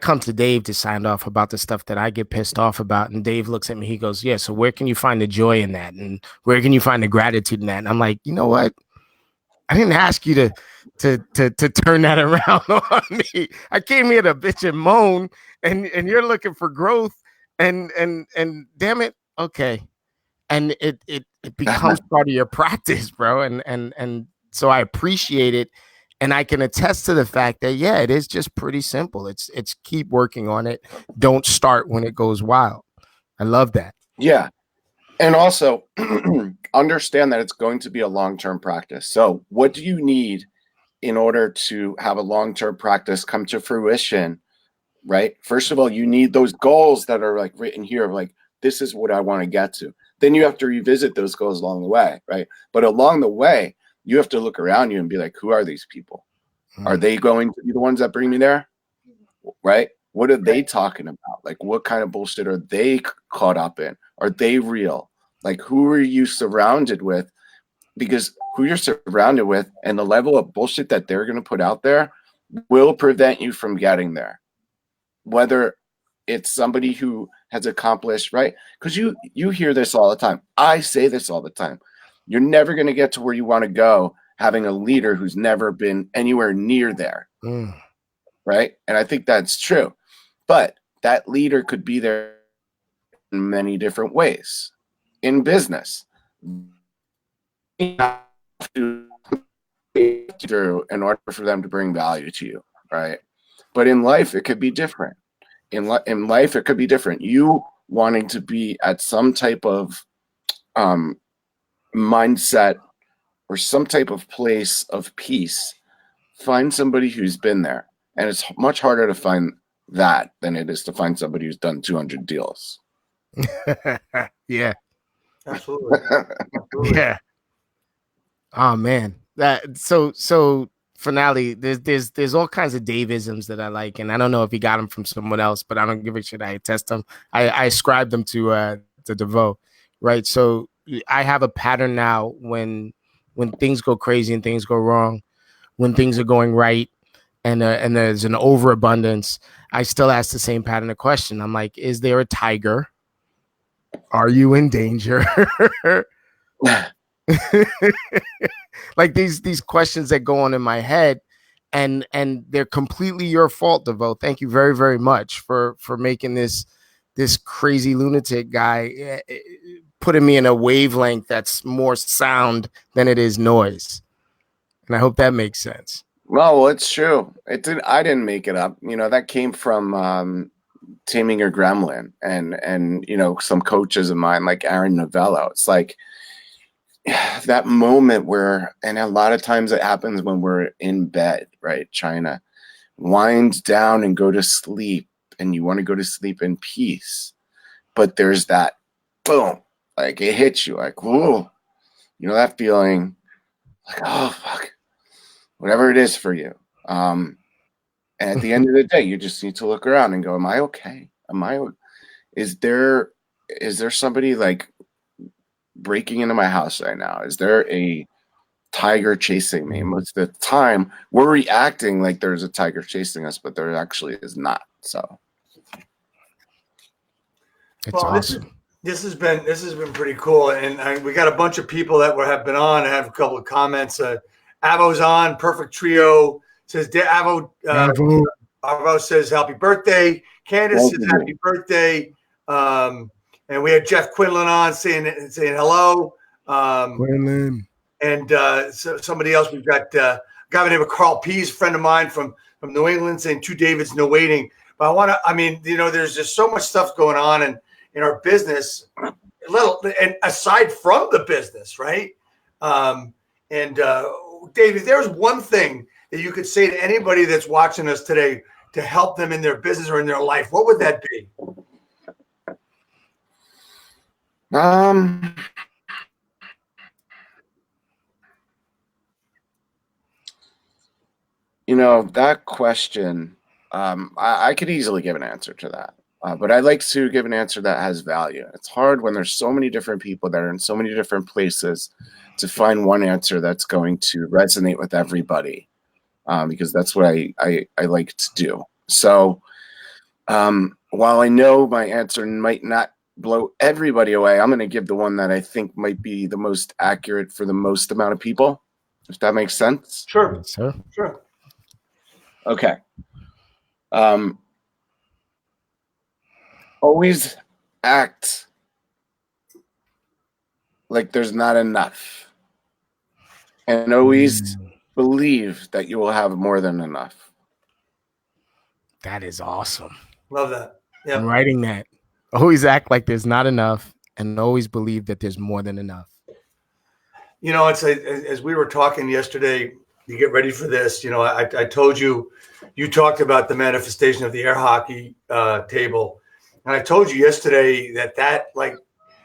come to Dave to sound off about the stuff that I get pissed off about, and Dave looks at me, he goes, yeah, so where can you find the joy in that, and where can you find the gratitude in that? And I'm like, you know what, I didn't ask you to turn that around on me. I came here to bitch and moan, and you're looking for growth, and damn it, okay. And it becomes part of your practice, bro. And so I appreciate it. And I can attest to the fact that, yeah, it is just pretty simple. It's keep working on it. Don't start when it goes wild. I love that. Yeah. And also understand that it's going to be a long-term practice. So what do you need in order to have a long-term practice come to fruition, right? First of all, you need those goals that are like written here of like, this is what I want to get to. Then you have to revisit those goals along the way, right? But along the way, you have to look around you and be like, who are these people? Are they going to be the ones that bring me there? Right? What are they talking about? Like, what kind of bullshit are they caught up in? Are they real? Like, who are you surrounded with? Because who you're surrounded with and the level of bullshit that they're going to put out there will prevent you from getting there. Whether it's somebody who has accomplished, right? Because you hear this all the time. I say this all the time. You're never going to get to where you want to go having a leader who's never been anywhere near there. Right? And I think that's true. But that leader could be there in many different ways. In business, through in order for them to bring value to you, right? But in life, it could be different. In life, it could be different. You wanting to be at some type of mindset or some type of place of peace, find somebody who's been there. And it's much harder to find that than it is to find somebody who's done 200 deals. Yeah. Absolutely. Yeah. Oh man. So Fanale, there's all kinds of Dave-isms that I like, and I don't know if he got them from someone else, but I don't give a shit. I test them. I ascribe them to DeVoe, right? So I have a pattern now when things go crazy and things go wrong, when things are going right, and there's an overabundance. I still ask the same pattern of question. I'm like, is there a tiger? Are you in danger? Like these questions that go on in my head, and they're completely your fault, DeVoe. Thank you very, very much for making this crazy lunatic guy, putting me in a wavelength that's more sound than it is noise. And I hope that makes sense. Well, it's true. I didn't make it up. You know, that came from Taming Your Gremlin and you know, some coaches of mine like Aaron Novello. It's like that moment where, and a lot of times it happens when we're in bed, right? China wind down and go to sleep, and you want to go to sleep in peace. But there's that boom, like it hits you like, whoa, you know, that feeling like, oh, fuck, whatever it is for you. And at the end of the day, you just need to look around and go, am I okay? Is there somebody like breaking into my house right now? Is there a tiger chasing me? Most of the time we're reacting like there's a tiger chasing us, but there actually is not. So it's awesome. This has been pretty cool, and we got a bunch of people that have been on and have a couple of comments. Avo's on, perfect trio, says Avo. Avo says happy birthday. Candace says happy birthday. And we had Jeff Quinlan on saying hello. Quinlan. And so somebody else, we've got a guy by the name of Carl Pease, a friend of mine from New England, saying 2 Davids, no waiting. But there's just so much stuff going on in our business, and aside from the business, right? David, there's one thing that you could say to anybody that's watching us today to help them in their business or in their life, what would that be? You know, that question, I could easily give an answer to that. But I like to give an answer that has value. It's hard when there's so many different people that are in so many different places to find one answer that's going to resonate with everybody, because that's what I like to do. So while I know my answer might not blow everybody away, I'm going to give the one that I think might be the most accurate for the most amount of people, if that makes sense. Sure. Yes, sir. Sure. Okay. Always act like there's not enough, and always believe that you will have more than enough. That is awesome. Love that. Yeah. I'm writing that. Always act like there's not enough and always believe that there's more than enough. You know, it's as we were talking yesterday, you get ready for this. You know, I told you, you talked about the manifestation of the air hockey table. And I told you yesterday that like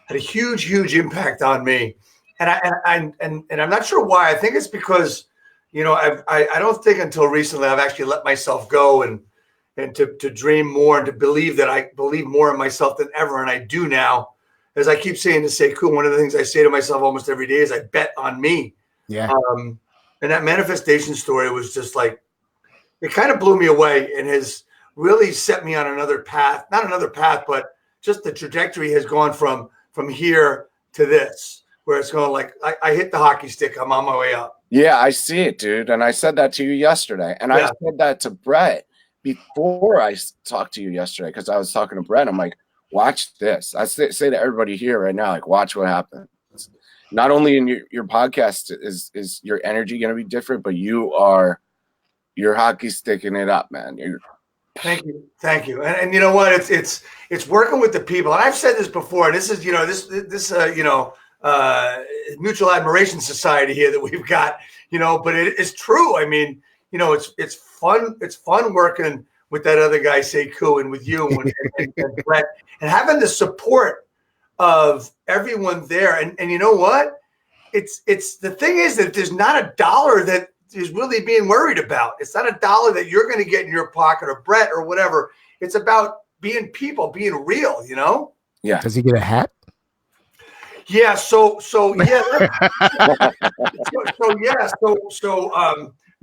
had a huge impact on me. And I'm not sure why. I think it's because, you know, I don't think until recently I've actually let myself go and to dream more and to believe that I believe more in myself than ever. And I do now. As I keep saying to Sekou, one of the things I say to myself almost every day is I bet on me. Yeah. And that manifestation story was just like, it kind of blew me away and has really set me on another path, not another path, but just the trajectory has gone from here to this, where it's going like, I hit the hockey stick. I'm on my way up. Yeah, I see it, dude. And I said that to you yesterday. And I said that to Brett before I talked to you yesterday, because I was talking to Brett. I'm like, watch this. I say to everybody here right now, like, watch what happens. Not only in your podcast is your energy going to be different, but you're hockey sticking it up, man. Thank you. And you know what? It's working with the people. And I've said this before. And this is, you know, this mutual admiration society here that we've got, you know, but it's true. I mean, you know, it's fun. It's fun working with that other guy, Sekou, and with you and Brett, and having the support of everyone there. And you know what? It's the thing is that there's not a dollar that is really being worried about. It's not a dollar that you're going to get in your pocket or Brett or whatever. It's about being people, being real, you know? Yeah. Does he get a hat? Yeah. So yeah.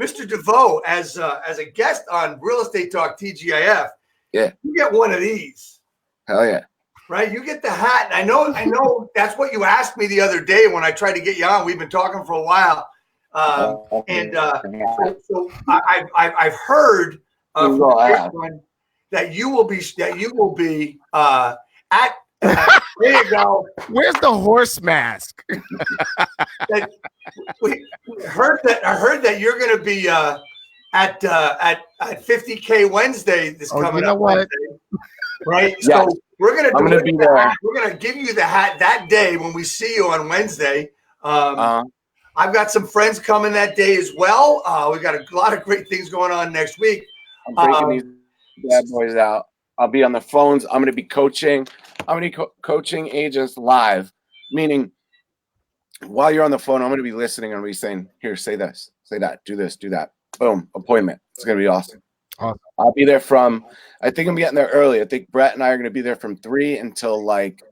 Mr. DeVoe, as a guest on Real Estate Talk TGIF, yeah, you get one of these. Hell yeah. Right, you get the hat. I know that's what you asked me the other day when I tried to get you on. We've been talking for a while, so I've heard from everyone that you will be at. There you go. Where's the horse mask? I heard that you're going to be at 50K Wednesday this coming up Wednesday, right? Yes. So we're going to be there. We're going to give you the hat that day when we see you on Wednesday. I've got some friends coming that day as well. We've got a lot of great things going on next week. I'm breaking these bad boys out. I'll be on the phones. I'm going to be coaching. I'm going to be coaching agents live, meaning while you're on the phone, I'm going to be listening and be saying, here, say this, say that, do this, do that. Boom, appointment. It's going to be awesome. I'll be there I think I'm getting there early. I think Brett and I are going to be there from 3 until like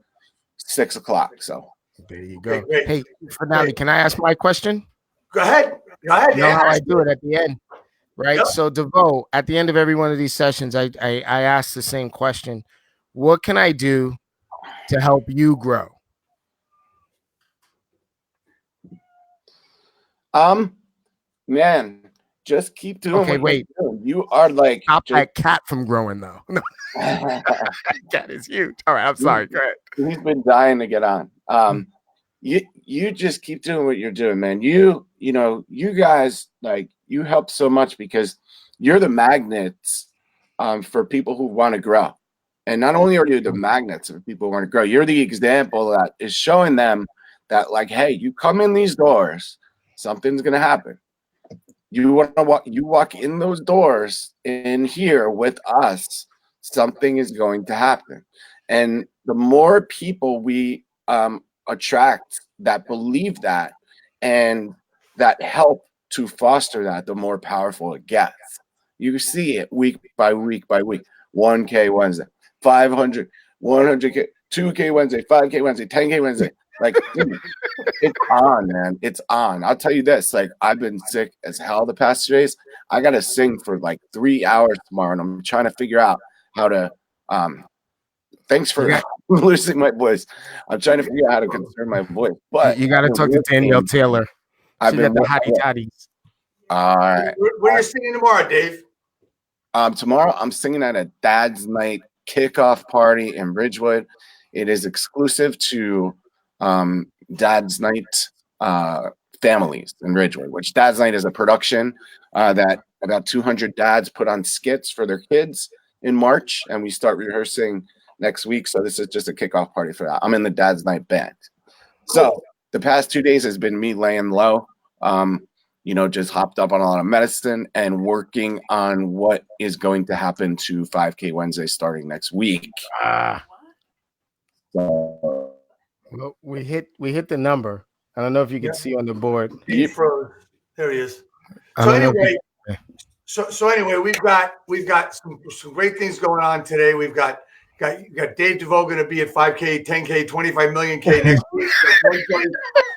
6 o'clock. So there you go. Hey, Fanale, can I ask my question? Go ahead. You know how I do it at the end, right? Yep. So DeVoe, at the end of every one of these sessions, I ask the same question. What can I do to help you grow? Man, just keep doing. Okay, wait. You are like stop that cat from growing though. Cat is huge. All right, I'm sorry. Go ahead. He's been dying to get on. You just keep doing what you're doing, man. You guys, like, you help so much because you're the magnets for people who want to grow. And not only are you the magnets for people who want to grow, you're the example that is showing them that, like, hey, you come in these doors, something's gonna happen. You walk in those doors in here with us, something is going to happen. And the more people we attract that believe that and that help to foster that, the more powerful it gets. You see it week by week by week. 1K Wednesday, 500, 100K, 2K Wednesday, 5K Wednesday, 10K Wednesday. Like, dude, it's on, man. It's on. I'll tell you this. Like, I've been sick as hell the past 2 days. I got to sing for like 3 hours tomorrow, and I'm trying to figure out how to thanks for losing my voice. I'm trying to figure out how to conserve my voice. But you got to talk to Danielle Taylor. I've She been got the hottie toddies. All right. What are you singing tomorrow, Dave? Tomorrow I'm singing at a Dad's Night kickoff party in Ridgewood. It is exclusive to Dad's Night families in Ridgewood, which Dad's Night is a production that about 200 dads put on skits for their kids in March, and we start rehearsing next week. So this is just a kickoff party for that. I'm in the Dad's Night band. So the past 2 days has been me laying low, just hopped up on a lot of medicine and working on what is going to happen to 5K Wednesday starting next week. Well, we hit the number. I don't know if you can see on the board. He froze. There he is. So anyway, we've got some great things going on today. We've got Dave DeVoe going to be at 5K, 10K, 25 million K next week.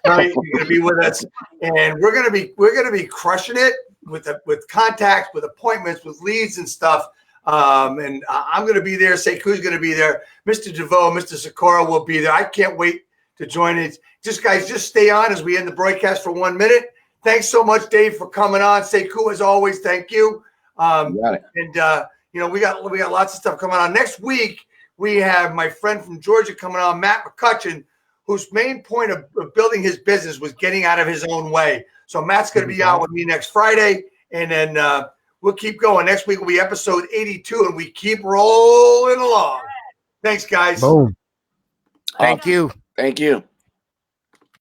You're going to be with us, and we're going to be crushing it with contacts, with appointments, with leads and stuff. And I'm going to be there. Sekou's going to be there. Mr. DeVoe, Mr. Sikora will be there. I can't wait to join it. Guys, just stay on as we end the broadcast for 1 minute. Thanks so much, Dave, for coming on. Sekou, as always, thank you. And we got lots of stuff coming on next week. We have my friend from Georgia coming on, Matt McCutcheon, whose main point of building his business was getting out of his own way. So Matt's going to be out with me next Friday, and then we'll keep going. Next week will be episode 82, and we keep rolling along. Thanks, guys. Boom. Thank you. Thank you.